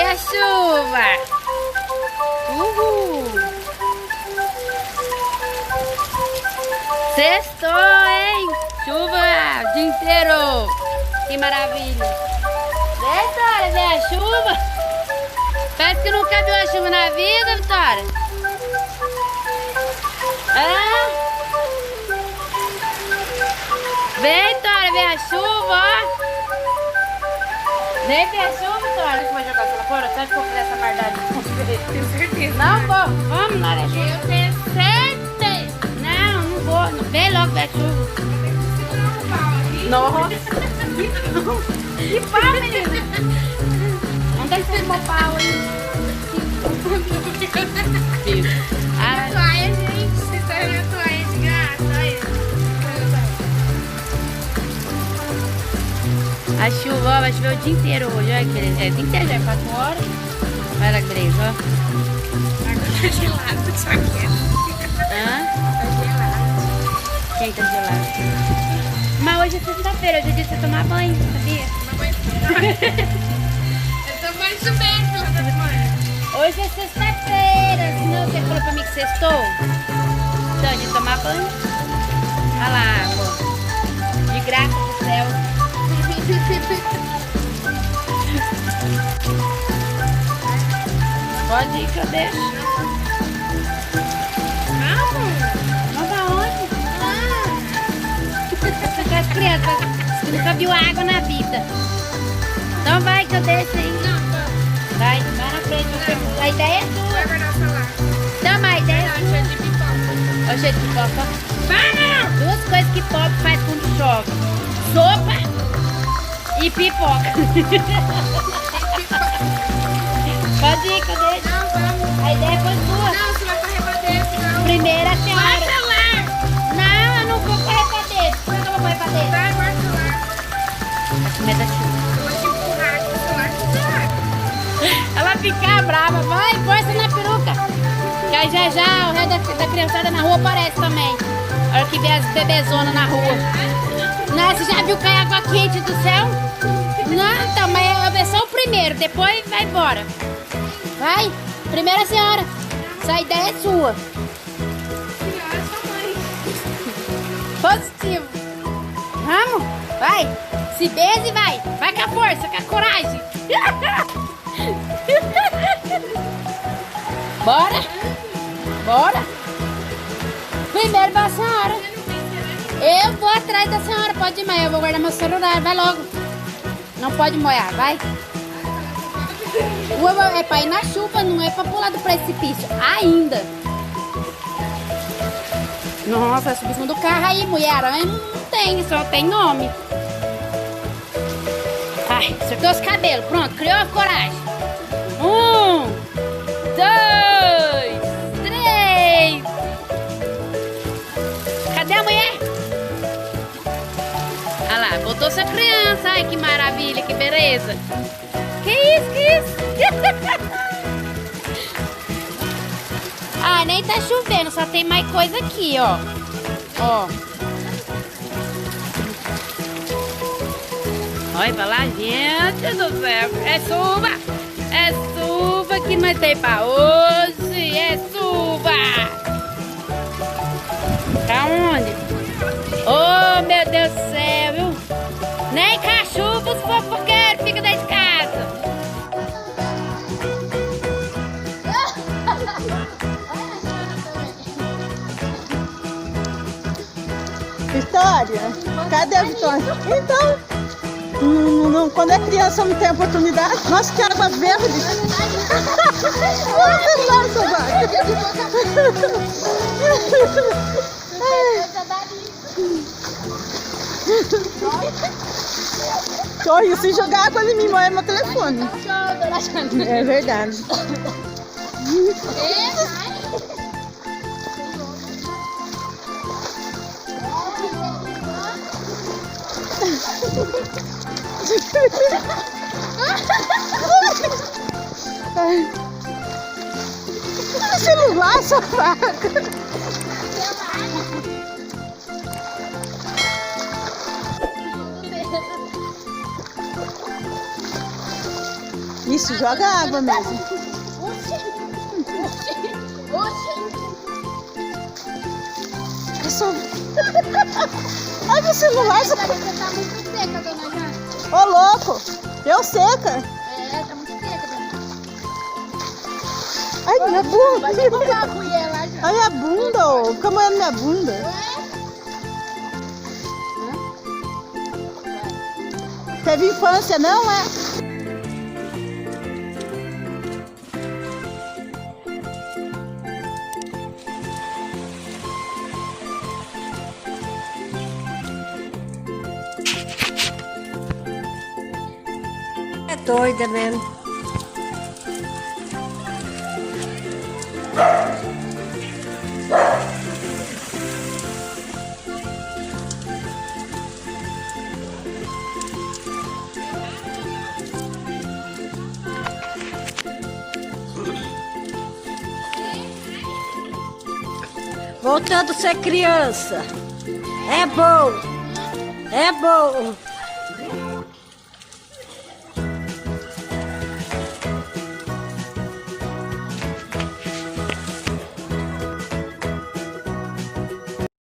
a chuva! Uhul! Sextou, hein? Chuva o dia inteiro! Que maravilha! Vitória, vem a chuva! Parece que nunca viu a chuva na vida, Vitória! Ah! Vem, Vitória, vem a chuva, ó! Vem a chuva, Vitória! Você vai jogar pela fora? Você acha que eu vou fazer essa maldade? Tenho certeza. Não vou! Vamos, Laura! Eu tenho certeza! Não, não vou! Não. Vem logo, vem a chuva! Nossa! Que pau, menina! Onde é que você tomou pau aí? A toalha, gente. Vocês estão vendo a toalha de graça? Olha. A chuva, ó, vai chover o dia inteiro hoje, olha que é o dia inteiro, já é 4 horas. Olha, Grace, ó. Agora tá gelado, só que Hã? tá gelado. Quem tá gelado? Mas hoje é sexta-feira, hoje é dia de você tomar banho, sabia? Eu tô mais bem pela da mãe. Hoje é sexta-feira, senão você falou pra mim que sextou. Então, de tomar banho. Olha lá, amor. De graça do céu. Pode ir que eu deixo. Vamos aonde? As crianças que nunca viu água na vida. Então vai que eu deixo aí. Vai na frente. A ideia é sua. Vai guardar o celular. Toma a ideia é Cheio de pipoca. sua. Ô, cheio de pipoca. Duas coisas que pobre faz quando chove. Sopa e pipoca. Pode ir que eu deixo. Não, vamos. A ideia foi sua. Não, você vai correr pra dentro, não. Primeira senhora. Vai, celular. Não, eu não vou correr pra dentro. Como é que eu vou correr pra dentro? Vai, guarda o celular. Com medo da chuva. Eu vou te empurrar aqui o celular que você Ela fica brava. Vai, força na peruca. Que aí já o resto da criançada na rua aparece também. A hora que vê as bebezonas na rua. Não, você já viu cair água quente do céu? Não, então, mas é só o primeiro. Depois vai embora. Vai, primeira senhora. Essa ideia é sua. Senhora, sua mãe. Positivo. Vamos, vai. Se beija e vai. Vai com a força, com a coragem. Bora. Bora. Primeiro vai a senhora. Eu vou atrás da senhora. Pode ir, mas eu vou guardar meu celular. Vai logo. Não pode molhar, vai. É pra ir na chuva, não é pra pular do precipício. Ainda. Nossa, subir em cima do carro aí, mulher aranha não tem, só tem nome. Ai, acertou os cabelos. Pronto, criou a coragem. 1, 2, 3. Cadê a mulher? Olha lá, botou sua criança. Ai, que maravilha, que beleza. Que isso, que isso? Ah, nem tá chovendo, só tem mais coisa aqui, ó. Ó. Olha pra lá, gente do céu. É chuva. É chuva que nós tem pra hoje. É chuva. Pra onde? Oh, meu Deus do céu, viu? Nem com a chuva os fofoqueiros ficam dentro de casa. Vitória? Cadê a Vitória? Então, quando é criança não tem oportunidade. Nossa, que água verde! Olha sua vaca! Olha, se jogar água em mim, morre meu telefone. É verdade. Celular, sua vaca. Isso, joga água mesmo. Isso. Ai, meu celular. Você tá muito seca, dona Jana. Ô, louco. Eu seca. É, tá muito seca, dona. Ai, minha bunda. Vai ter que comprar a colher lá, já. Ai, a bunda, ô. Fica molhando minha bunda. Teve infância, não é? É doida mesmo. Voltando a ser criança. É bom. É bom.